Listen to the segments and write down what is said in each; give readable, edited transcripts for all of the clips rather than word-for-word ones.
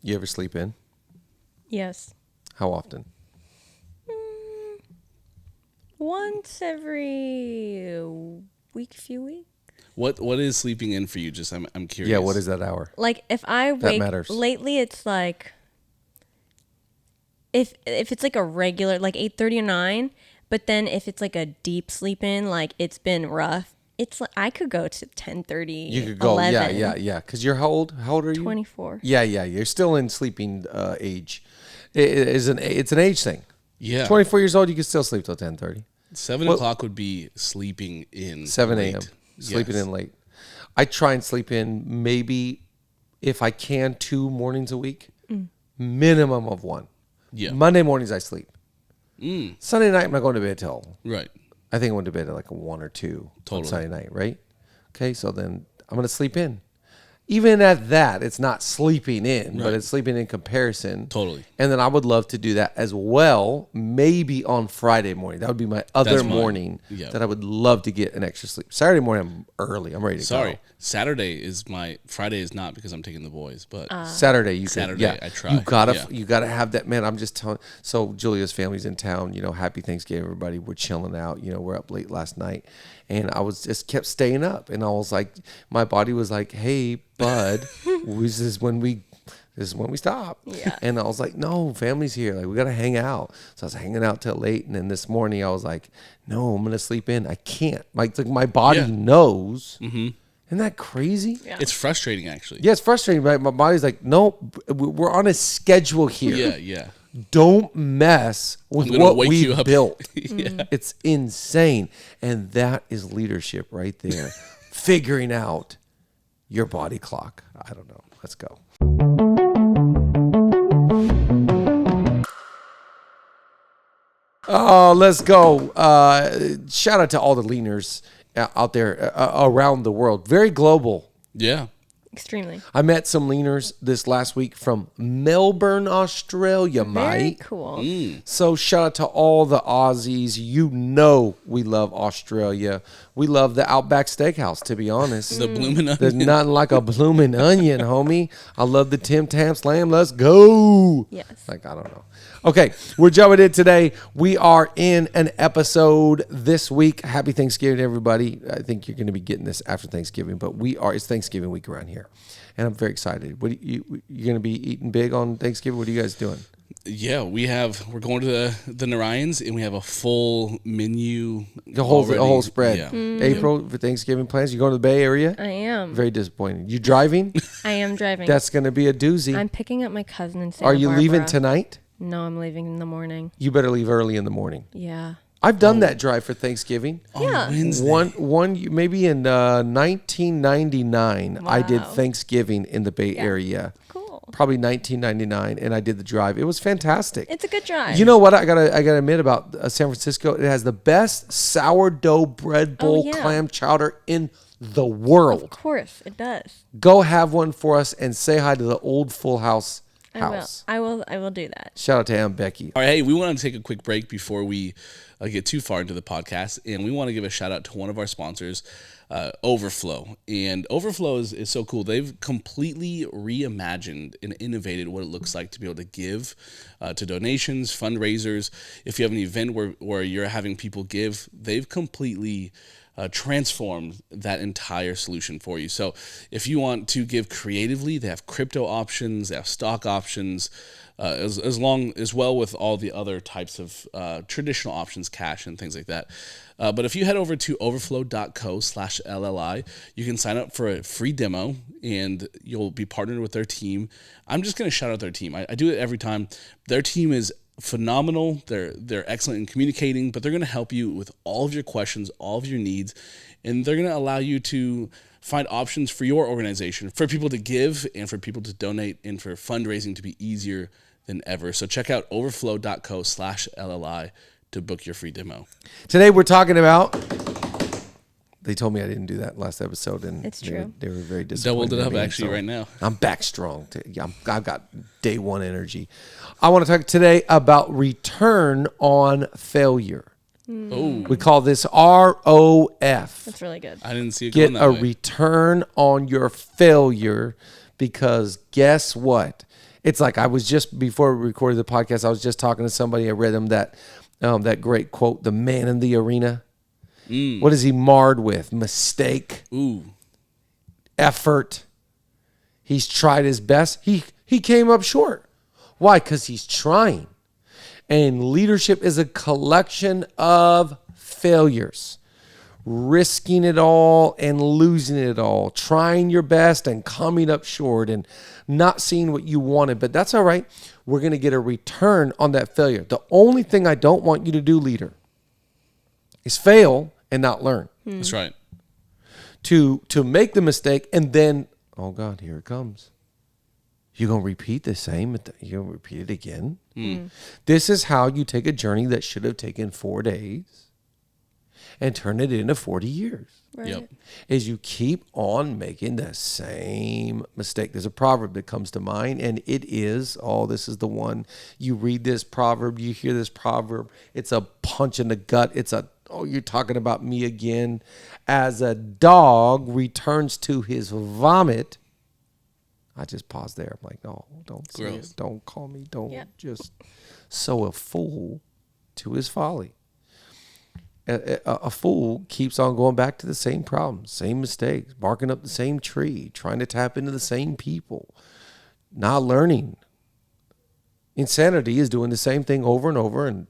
You ever sleep in? Yes. How often? Once every week, few weeks. What is sleeping in for you? Just I'm curious. Yeah, what is that hour? Like if I That wake matters. lately, it's like if it's like a regular like 8:30 or 9, but then if it's like a deep sleep in, like it's been rough. It's like I could go to 10:30. You could go, 11, yeah. Because you're how old? How old are you? 24. Yeah. You're still in sleeping age. It's an age thing. Yeah. 24 years old, you can still sleep till 10:30. 7 o'clock would be sleeping in. 7 late. a.m. Sleeping Yes. in late. I try and sleep in maybe, if I can, 2 mornings a week. Minimum of 1. Yeah. Monday mornings I sleep. Sunday night I'm not going to bed till, Right. I think I went to bed at like a 1 or 2 on Totally. Sunday night, right? Okay, so then I'm going to sleep in. Even at that, it's not sleeping in, but Right. it's sleeping in comparison. Totally. And then I would love to do that as well, maybe on Friday morning. That would be my other That's mine. morning Yeah. that I would love to get an extra sleep. Saturday morning, I'm early. I'm ready to Sorry. go. Saturday is Friday is not because I'm taking the boys, but Saturday, you Saturday, could, yeah. I try. You gotta have that, man. I'm just telling. So Julia's family's in town. Happy Thanksgiving, everybody. We're chilling out. We're up late last night, and I was just kept staying up, and I was like, my body was like, hey, bud, this is when we stop. Yeah. And I was like, no, family's here. Like we gotta hang out. So I was hanging out till late, and then this morning I was like, no, I'm gonna sleep in. I can't. Like my body Yeah. knows. Isn't that crazy? Yeah. it's frustrating actually. Yeah, it's frustrating. But my body's like, nope, we're on a schedule here. Yeah. Don't mess with I'm gonna what wake we you up. built. Yeah. It's insane. And that is leadership right there. Figuring out your body clock. I don't know. Let's go. Oh, let's go. Shout out to all the leaners out there around the world. Very global. Yeah. Extremely. I met some leaners this last week from Melbourne, Australia, Very Mike. cool. So shout out to all the Aussies. We love Australia. We love the Outback Steakhouse, to be honest. The bloomin' There's onion. nothing like a blooming onion, homie. I love the Tim Tam's lamb. Let's go. Yes. Like, I don't know. Okay, we're jumping in today. We are in an episode this week. Happy Thanksgiving to everybody. I think you're going to be getting this after Thanksgiving, but it's Thanksgiving week around here. And I'm very excited. What you're going to be eating big on Thanksgiving? What are you guys doing? Yeah, we're going to the Narayans and we have a full menu. The whole already. spread. Yeah. April for Thanksgiving plans. You going to the Bay Area? I am. Very disappointing. You driving? I am driving. That's going to be a doozy. I'm picking up my cousin in Santa Are you leaving Barbara. tonight? No, I'm leaving in the morning. You better leave early in the morning. Yeah. I've done that drive for Thanksgiving. Yeah. One maybe in 1999. I did Wow. Thanksgiving in the Bay Area. Cool. Probably 1999, and I did the drive. It was fantastic. It's a good drive. You know what I gotta admit about San Francisco? It has the best sourdough bread bowl yeah. clam chowder in the world. Of course, it does. Go have one for us and say hi to the old Full House house. I will do that. Shout out to Aunt Becky. All right, hey, we want to take a quick break before we get too far into the podcast, and we want to give a shout out to one of our sponsors, Overflow. And Overflow is so cool. They've completely reimagined and innovated what it looks like to be able to give to donations, fundraisers. If you have an event where you're having people give, they've completely transformed that entire solution for you. So if you want to give creatively, they have crypto options, they have stock options, as well with all the other types of traditional options, cash and things like that. But if you head over to overflow.co/LLI, you can sign up for a free demo and you'll be partnered with their team. I'm just going to shout out their team. I do it every time. Their team is phenomenal. They're excellent in communicating, but they're going to help you with all of your questions, all of your needs, and they're going to allow you to find options for your organization, for people to give and for people to donate and for fundraising to be easier than ever. So check out overflow.co/LLI to book your free demo. Today we're talking about. They told me I didn't do that last episode, and It's true. They were very disappointed. Doubled it in up me, actually so right now. I'm back strong. I've got day one energy. I want to talk today about return on failure. Oh, We call this ROF. That's really good. I didn't see it Get going a that way. return on your failure, because guess what? It's like I was just, before we recorded the podcast, I was just talking to somebody. I read them that great quote, the man in the arena. What is he marred with? Mistake. Ooh. Effort. He's tried his best. He came up short. Why? Because he's trying. And leadership is a collection of failures. Risking it all and losing it all. Trying your best and coming up short and not seeing what you wanted. But that's all right. We're going to get a return on that failure. The only thing I don't want you to do, leader, is fail and not learn. That's right. To make the mistake and then, oh God, here it comes. You're going to repeat the same. You're going to repeat it again. This is how you take a journey that should have taken 4 days and turn it into 40 years. Right. Yep. Is you keep on making the same mistake. There's a proverb that comes to mind, and it is, this is the one. You read this proverb, you hear this proverb. It's a punch in the gut. It's you're talking about me again. As a dog returns to his vomit. I just paused there. I'm like, no, don't say it. Don't call me. Don't just sow a fool to his folly. A fool keeps on going back to the same problems, same mistakes, barking up the same tree, trying to tap into the same people, not learning. Insanity is doing the same thing over and over and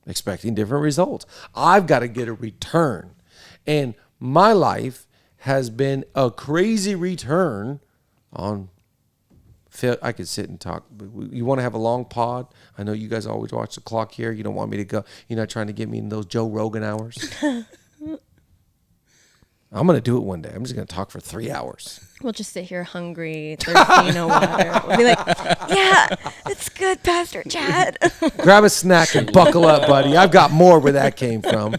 expecting different results. I've got to get a return. And my life has been a crazy return on fail. I could sit and talk. You want to have a long pod? I know you guys always watch the clock here. You don't want me to go. You're not trying to get me in those Joe Rogan hours. I'm going to do it one day. I'm just going to talk for 3 hours. We'll just sit here hungry, thirsty, no water. We'll be like, yeah, it's good, Pastor Chad. Grab a snack and buckle up, buddy. I've got more where that came from.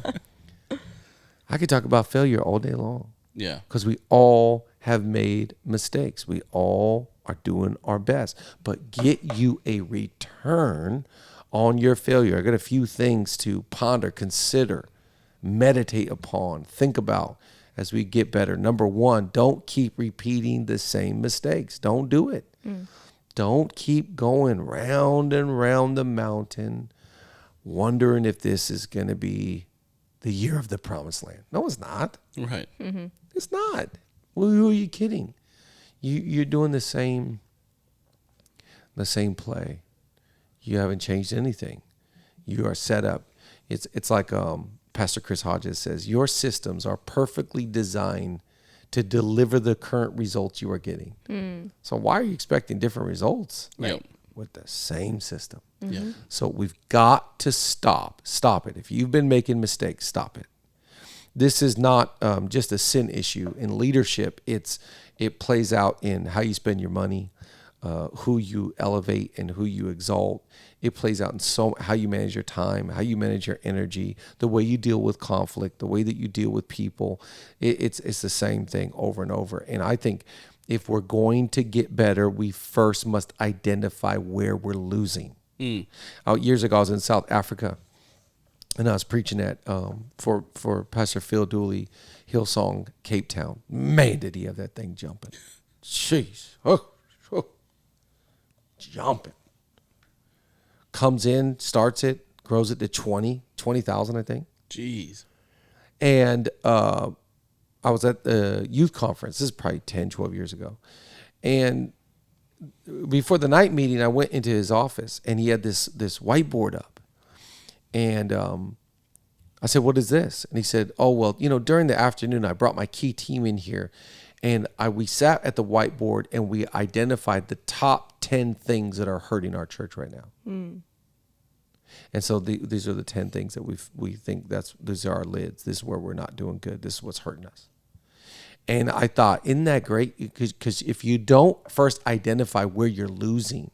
I could talk about failure all day long. Yeah. Because we all have made mistakes. We all are doing our best. But get you a return on your failure. I got a few things to ponder, consider, meditate upon, think about as we get better. Number one, don't keep repeating the same mistakes. Don't do it. Don't keep going round and round the mountain, wondering if this is going to be the year of the promised land. No, it's not. Right. Mm-hmm. It's not. Well, who are you kidding? You're doing the same play. You haven't changed anything. You are set up. It's like Pastor Chris Hodges says, your systems are perfectly designed to deliver the current results you are getting. So why are you expecting different results? Yep. With the same system. Yeah. So we've got to stop it. If you've been making mistakes, stop it. This is not just a sin issue in leadership. It plays out in how you spend your money, who you elevate and who you exalt. It plays out in how you manage your time, how you manage your energy, the way you deal with conflict, the way that you deal with people. It's the same thing over and over. And I think if we're going to get better, we first must identify where we're losing. Years ago, I was in South Africa, and I was preaching at for Pastor Phil Dooley, Hillsong, Cape Town. Man, did he have that thing jumping. Jeez. Jumping. Comes in, starts it, grows it to 20,000, I think. Jeez. And I was at the youth conference. This is probably 10, 12 years ago. And before the night meeting, I went into his office, and he had this whiteboard up. And I said, what is this? And he said, oh, well, during the afternoon, I brought my key team in here, and we sat at the whiteboard, and we identified the top 10 things that are hurting our church right now. And so these are the 10 things that we think these are our lids. This is where we're not doing good. This is what's hurting us. And I thought, isn't that great? Because if you don't first identify where you're losing,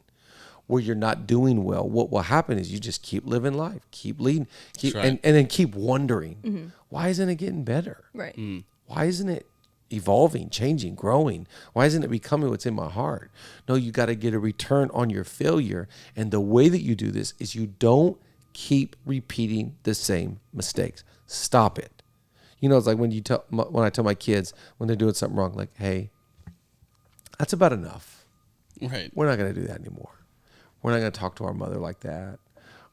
where you're not doing well, what will happen is you just keep living life, keep leading, and then keep wondering, why isn't it getting better? Right. Why isn't it evolving, changing, growing? Why isn't it becoming what's in my heart? No, you got to get a return on your failure. And the way that you do this is you don't keep repeating the same mistakes. Stop it. It's like when I tell my kids when they're doing something wrong, like, hey, that's about enough. Right. We're not going to do that anymore. We're not going to talk to our mother like that.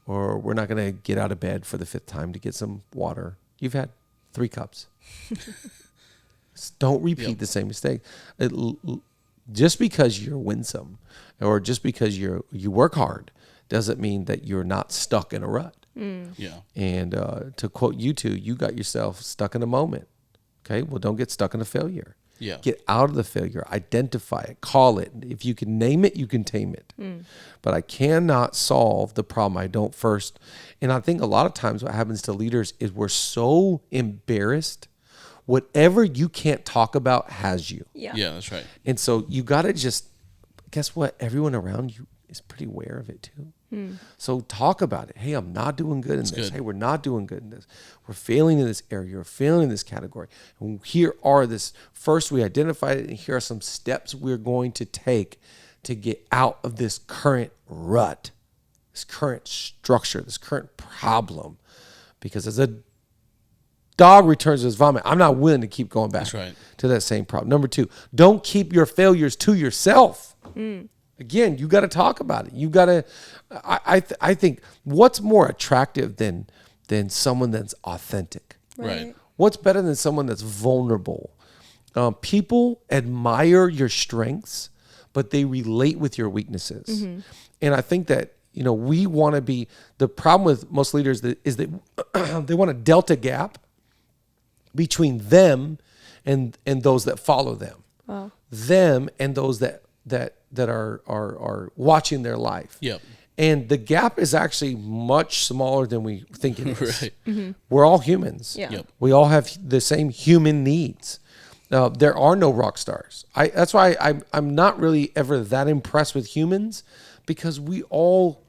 Or we're not going to get out of bed for the 5th time to get some water. You've had 3 cups. Don't repeat the same mistake. Just because you're winsome or just because you work hard doesn't mean that you're not stuck in a rut. Yeah. And to quote you two, you got yourself stuck in a moment. Okay, well, don't get stuck in a failure. Yeah. Get out of the failure. Identify it. Call it. If you can name it, you can tame it. But I cannot solve the problem I don't first. And I think a lot of times what happens to leaders is we're so embarrassed. Whatever you can't talk about has you. Yeah. Yeah, that's right. And so you got to just, guess what? Everyone around you is pretty aware of it too. So talk about it. Hey, I'm not doing good in this. good. Hey, we're not doing good in this. We're failing in this area. We're failing in this category. And here are this. First, we identified it, and here are some steps we're going to take to get out of this current rut, this current structure, this current problem. Because as a dog returns to his vomit, I'm not willing to keep going back That's right. to that same problem. Number 2, don't keep your failures to yourself. Again, you got to talk about it. You got to. I think what's more attractive than someone that's authentic? Right. What's better than someone that's vulnerable? People admire your strengths, but they relate with your weaknesses. And I think that we want to be. The problem with most leaders is that they want a delta gap between them and those that follow them. Wow. Them and those that are watching their life. Yep. And the gap is actually much smaller than we think it is. Right. We're all humans. Yeah. Yep. We all have the same human needs. There are no rock stars. That's why I'm not really ever that impressed with humans, because we all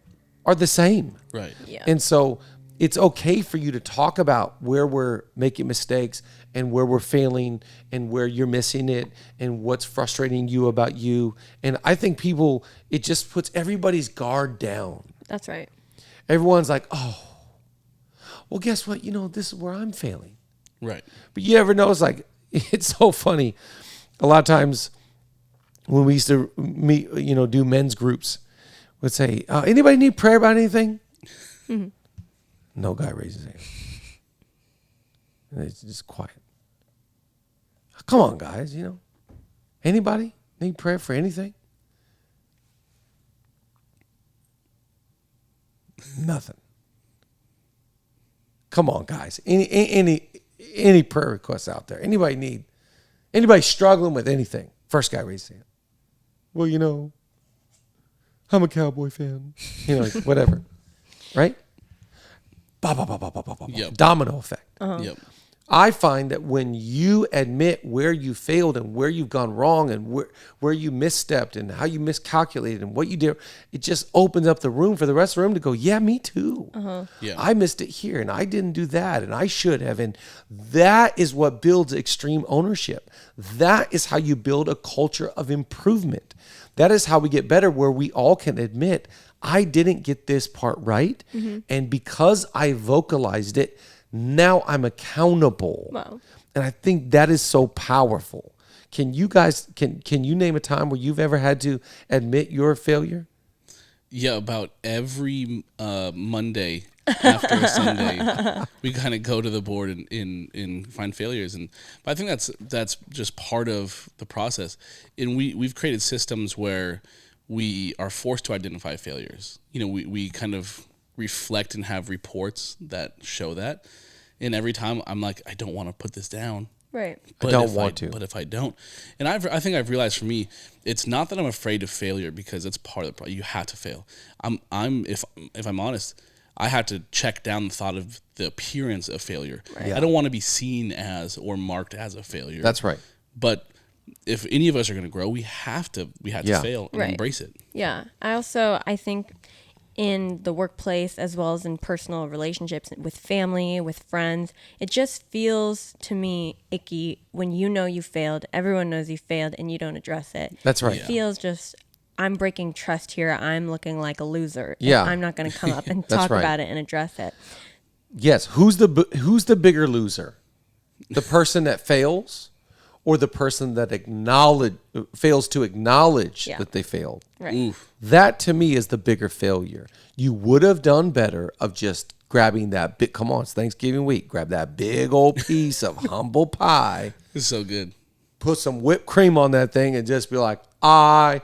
are the same. Right. Yeah. And so it's okay for you to talk about where we're making mistakes and where we're failing and where you're missing it and what's frustrating you about you. And I think it just puts everybody's guard down. That's right. Everyone's like, oh, well, guess what? This is where I'm failing. Right. But you ever notice, like, it's so funny. A lot of times when we used to meet, do men's groups, we'd say, anybody need prayer about anything? No guy raises his hand. And it's just quiet. Come on, guys, Anybody need prayer for anything? Nothing. Come on, guys. Any prayer requests out there? Anybody struggling with anything? First guy raises his hand. Well, I'm a Cowboy fan. Whatever. Right? Bah, bah, bah, bah, bah, bah, bah. Yep. Domino effect. Yep. I find that when you admit where you failed and where you've gone wrong and where you misstepped and how you miscalculated and what you did, it just opens up the room for the rest of the room to go, yeah, me too. Yeah. I missed it here and I didn't do that and I should have. And that is what builds extreme ownership. That is how you build a culture of improvement. That is how we get better, where we all can admit, I didn't get this part right. And because I vocalized it, now I'm accountable. Wow. And I think that is so powerful. Can you guys, can you name a time where you've ever had to admit your failure? Yeah, about every Monday after a Sunday, we kind of go to the board and find failures, but I think that's just part of the process. And we've created systems where we are forced to identify failures. We kind of reflect and have reports that show that. And every time I'm like, I don't want to put this down. Right. I don't want to. But if I don't, and I think I've realized for me, it's not that I'm afraid of failure, because it's part of the problem. You have to fail. If I'm honest, I have to check down the thought of the appearance of failure. Right. Yeah. I don't want to be seen as or marked as a failure. That's right. But if any of us are going to grow, we have to fail and Right. embrace it. Yeah. I think in the workplace as well as in personal relationships with family, with friends, it just feels to me icky when you failed, everyone knows you failed, and you don't address it. That's right. It feels just, I'm breaking trust here. I'm looking like a loser. Yeah. I'm not going to come up and That's talk right. about it and address it. Yes. Who's the bigger loser? The person that fails or the person that fails to acknowledge Yeah. that they failed. Right. Oof. That to me is the bigger failure. You would have done better of just grabbing that big, come on, it's Thanksgiving week, grab that big old piece of humble pie, It's so good. put some whipped cream on that thing and just be like, I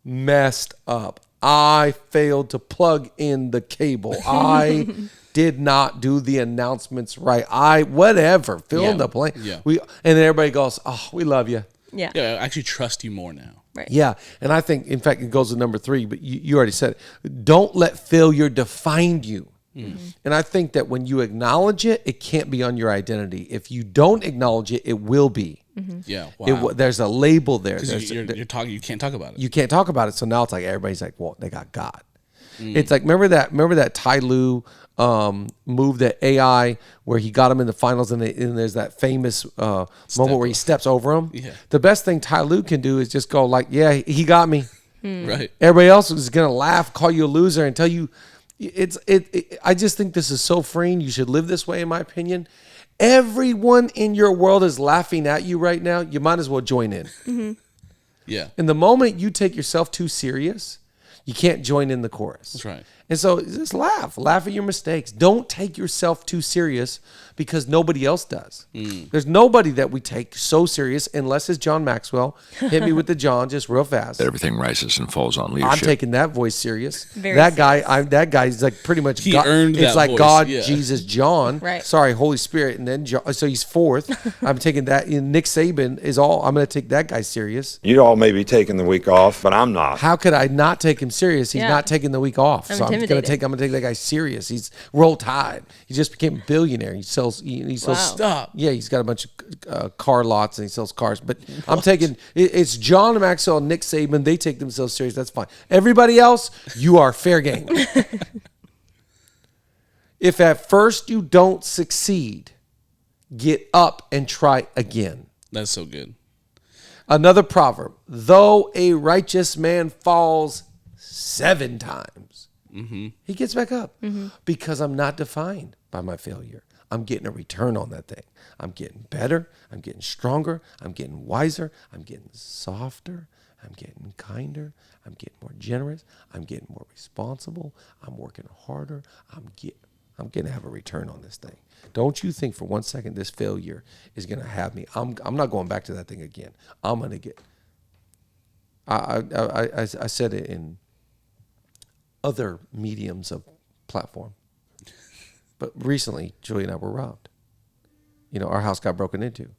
messed up. I failed to plug in the cable. I did not do the announcements right. Whatever, fill in the blank. Yeah. And then everybody goes, oh, we love you. Yeah. Yeah, I actually trust you more now. Right. Yeah. And I think, in fact, it goes to number 3, but you already said it. Don't let failure define you. And I think that when you acknowledge it, it can't be on your identity. If you don't acknowledge it, it will be. Yeah, wow. There's a label there. Because you're talking, you can't talk about it. You can't talk about it. So now it's like everybody's like, well, they got God. It's like, remember that Ty Lue move, that AI, where he got him in the finals, and there's that famous moment where he steps over him. Yeah. The best thing Ty Lue can do is just go like, yeah, he got me. Right. Everybody else is gonna laugh, call you a loser, and tell you I just think this is so freeing. You should live this way, in my opinion. Everyone in your world is laughing at you right now. You might as well join in. Yeah. And the moment you take yourself too serious, you can't join in the chorus. That's right. And so just laugh at your mistakes. Don't take yourself too serious, because nobody else does. There's nobody that we take so serious, unless it's John Maxwell. Hit me with the John just real fast. Everything rises and falls on I'm leadership. taking that voice serious. Very that guy's like pretty much He God. earned It's that like voice, God, yeah. Jesus, John. Right. Sorry, Holy Spirit, and then John. So he's fourth. I'm taking that. And Nick Saban is all. I'm going to take that guy serious. You all may be taking the week off, but I'm not. How could I not take him serious? He's Yeah. not taking the week off. I'm So I'm going intimidated. to take that guy serious. He's Roll Tide. He just became a billionaire. He sells. He sells. Wow. Stop. Yeah, he's got a bunch of car lots and he sells cars. But I'm taking it's John Maxwell, and Nick Saban. They take themselves serious. That's fine. Everybody else, you are fair game. If at first you don't succeed, get up and try again. That's so good. Another proverb: though a righteous man falls 7 times, he gets back up, because I'm not defined by my failure. I'm getting a return on that thing. I'm getting better. I'm getting stronger. I'm getting wiser. I'm getting softer. I'm getting kinder. I'm getting more generous. I'm getting more responsible. I'm working harder. I'm going to have a return on this thing. Don't you think for one second this failure is going to have me. I'm not going back to that thing again. I'm going to get. I said it in other mediums of platform. But recently, Julie and I were robbed. Our house got broken into.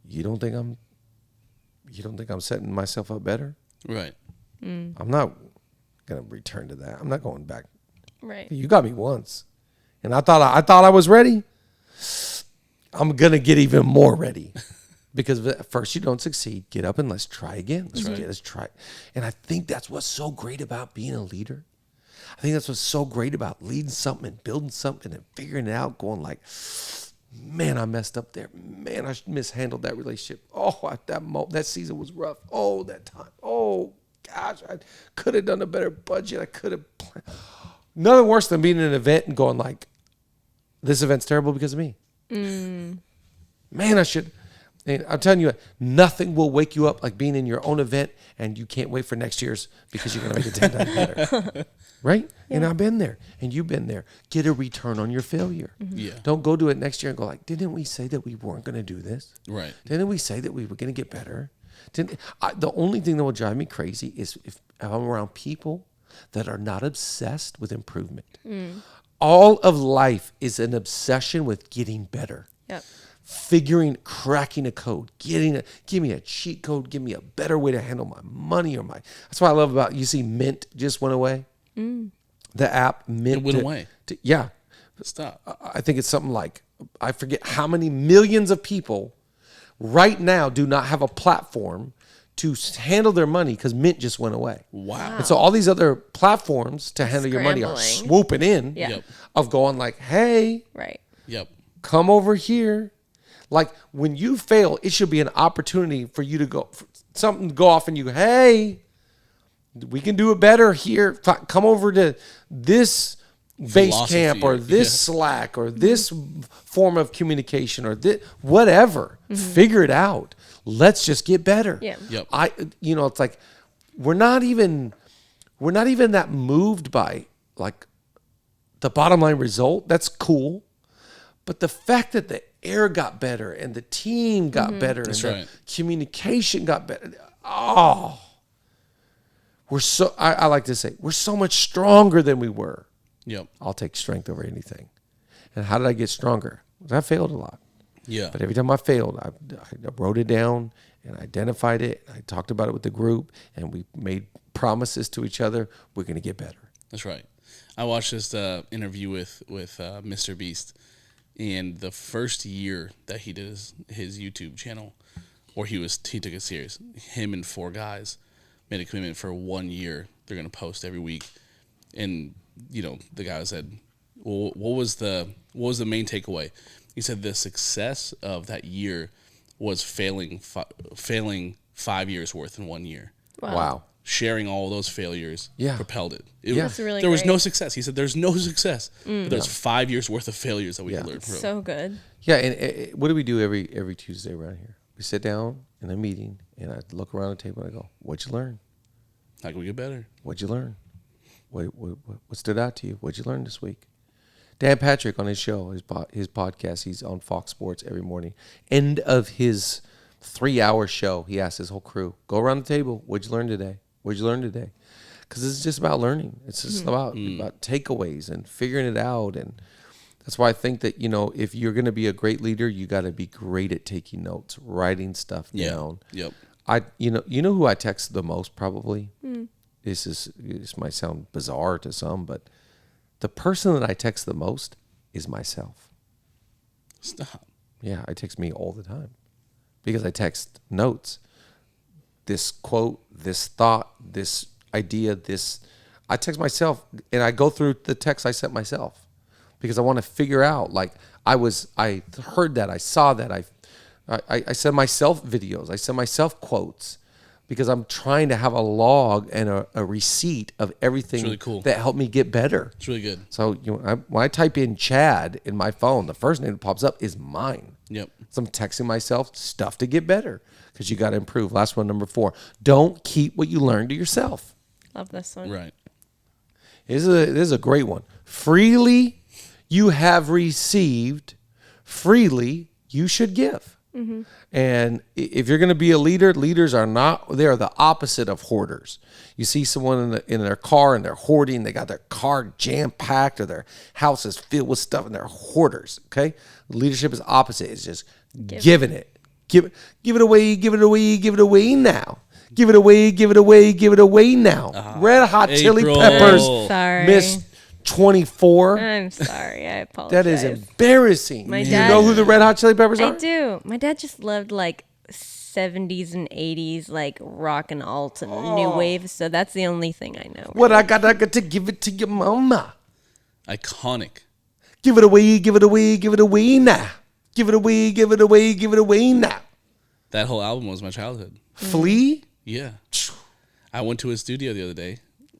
You don't think I'm setting myself up better? Right. I'm not gonna return to that. I'm not going back. Right. You got me once, and I thought I was ready. I'm gonna get even more ready, because at first you don't succeed. Get up and let's try again. Let's try. And I think that's what's so great about being a leader. I think that's what's so great about leading something and building something and figuring it out, going like, man, I messed up there. Man, I mishandled that relationship. Oh, that season was rough. Oh, that time. Oh, gosh, I could have done a better budget. I could have planned. Nothing worse than being in an event and going like, this event's terrible because of me. Man, I should. And I'm telling you, nothing will wake you up like being in your own event and you can't wait for next year's, because you're going to make it 10 times better. Right? Yeah. And I've been there, and you've been there. Get a return on your failure. Yeah. Don't go do it next year and go like, didn't we say that we weren't going to do this? Right. Didn't we say that we were going to get better? The only thing that will drive me crazy is if I'm around people that are not obsessed with improvement. All of life is an obsession with getting better. Yep. Cracking a code, give me a cheat code, give me a better way to handle my money that's what I love about, you see Mint just went away. The app Mint. It went away. Yeah. Stop. I think it's something like, I forget how many millions of people right now do not have a platform to handle their money because Mint just went away. Wow. And so all these other platforms to handle your money are Scrambling. swooping in. Yeah. Yep. Of going like, hey, Right. Yep. come over here. Like when you fail, it should be an opportunity for you to go, for something to go off and you go, hey, we can do it better here. Come over to this base camp or this Slack or this form of communication or this, whatever. Figure it out. Let's just get better. Yeah. Yep. It's like we're not even that moved by like the bottom line result. That's cool. But the fact that the air got better and the team got better and the communication got better. Oh, I like to say, we're so much stronger than we were. Yep. I'll take strength over anything. And how did I get stronger? I failed a lot. Yeah. But every time I failed, I wrote it down and identified it. I talked about it with the group, and we made promises to each other. We're going to get better. That's right. I watched this interview with Mr. Beast, and the first year that he did his YouTube channel, or he took it serious. Him and 4 guys made a commitment for 1 year. They're going to post every week, and the guy said, "Well, what was the main takeaway?" He said the success of that year was failing 5 years worth in 1 year. Wow. Sharing all those failures propelled it. That's really there was great. no success. He said there's no success. But there's 5 years worth of failures that we could learn from. So good. Yeah, and what do we do every Tuesday around here? We sit down in a meeting, and I look around the table and I go, "What'd you learn? How can we get better? What'd you learn? What stood out to you? What'd you learn this week?" Dan Patrick on his show, his podcast, he's on Fox Sports every morning. End of his 3-hour show, he asks his whole crew, "Go around the table. What'd you learn today? What'd you learn today?" Because it's just about learning. It's just about takeaways and figuring it out. And that's why I think that, if you're going to be a great leader, you got to be great at taking notes, writing stuff down. Yep. You know who I text the most probably? This might sound bizarre to some, but the person that I text the most is myself. Stop. Yeah, I text me all the time because I text notes. This quote, this thought, this idea, I text myself, and I go through the text I sent myself because I want to figure out, like, I heard that, I saw that, I send myself videos, I send myself quotes because I'm trying to have a log and a receipt of everything really cool. that helped me get better. It's really good. So when I type in Chad in my phone, the first name that pops up is mine. Yep. So I'm texting myself stuff to get better because you got to improve. Last one, number 4. Don't keep what you learn to yourself. Love this one. Right. This is a great one. Freely you have received, freely you should give. Mm-hmm. And if you're going to be a leader, leaders are the opposite of hoarders. You see someone in their car and they're hoarding, they got their car jam-packed or their house is filled with stuff and they're hoarders, okay? Leadership is opposite. It's just giving it. Give it away, give it away, give it away now. Give it away, give it away, give it away now. Red Hot Chili April. Peppers I'm sorry. missed 24. I'm sorry. I apologize. That is embarrassing. My You dad- know who the Red Hot Chili Peppers are? I do. My dad just loved like 70s and 80s like rock and alt and new wave. So that's the only thing I know. What I got to give it to your mama. Iconic. Give it away, give it away, give it away now. Give it away, give it away, give it away now. That whole album was my childhood. Flea? Yeah. I went to his studio the other day.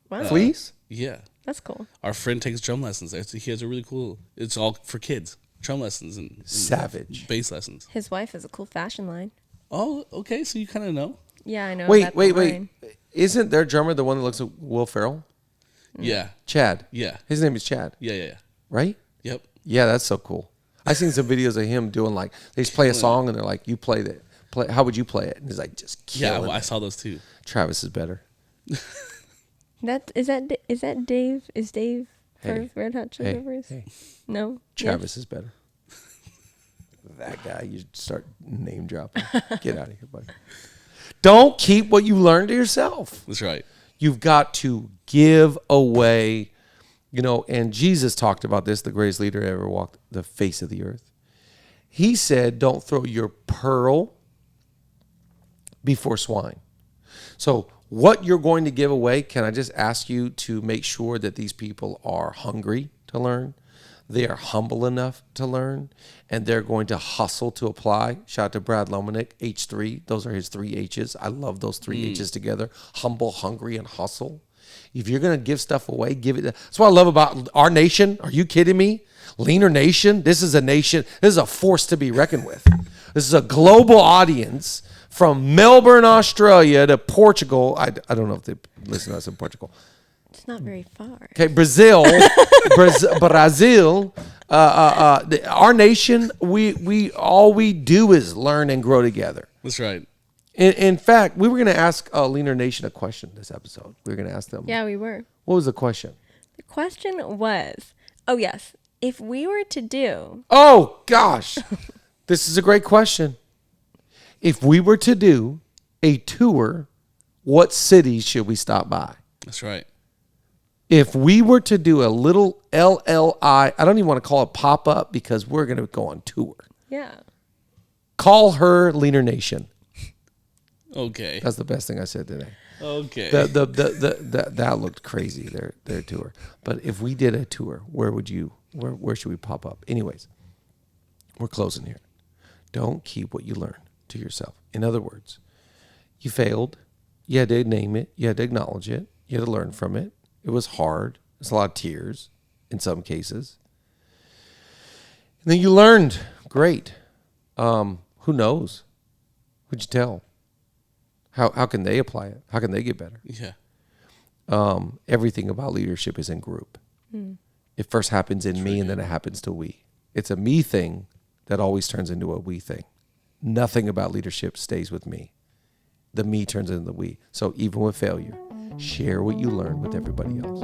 Wow. Fleas? Yeah. That's cool. Our friend takes drum lessons there. He has a really cool, it's all for kids. Drum lessons and Savage. bass lessons. His wife has a cool fashion line. Oh, okay. So you kind of know. Yeah, I know. Wait. that line. Isn't their drummer the one that looks like Will Ferrell? Yeah. Chad. Yeah. His name is Chad, Yeah. right? Yep. Yeah, that's so cool. I seen some videos of him doing like, they just play a song and they're like, you play that. How would you play it? And he's like, just kill it. I saw those too. Travis is better. Is that Dave? Is Dave Hey. for Red Hot Chili Hey. Peppers? Hey. No. Travis is better. That guy, you start name dropping. Get out of here, buddy. Don't keep what you learned to yourself. That's right. You've got to give away, and Jesus talked about this, the greatest leader ever walked the face of the earth. He said, don't throw your pearl before swine. So what you're going to give away, can I just ask you to make sure that these people are hungry to learn, they are humble enough to learn, and they're going to hustle to apply. Shout out to Brad Lomenick, H3. Those are his 3 H's. I love those 3 H's together. Humble, hungry, and hustle. If you're going to give stuff away, give it. That's what I love about our nation. Are you kidding me? Leaner Nation, this is a nation, this is a force to be reckoned with. This is a global audience from Melbourne, Australia to Portugal. I don't know if they listen to us in Portugal. It's not very far. Okay, Brazil. Our nation, we all we do is learn and grow together. That's right. In fact, we were going to ask Leaner Nation a question this episode. We were going to ask them. Yeah, we were. What was the question? The question was, oh yes, if we were to do. Oh gosh, this is a great question. If we were to do a tour, what cities should we stop by? That's right. If we were to do a little LLI, I don't even want to call it pop-up because we're going to go on tour. Yeah. Call her Leaner Nation. Okay. That's the best thing I said today. Okay. That looked crazy, their tour. But if we did a tour, where should we pop up? Anyways, we're closing here. Don't keep what you learn to yourself. In other words, you failed. You had to name it. You had to acknowledge it. You had to learn from it. It was hard. It's a lot of tears in some cases. And then you learned. Great. Who knows? Who'd you tell? How can they apply it? How can they get better? Yeah. Everything about leadership is in group. It first happens in me and then it happens to we. It's a me thing that always turns into a we thing. Nothing about leadership stays with me. The me turns into the we. So even with failure, share what you learned with everybody else.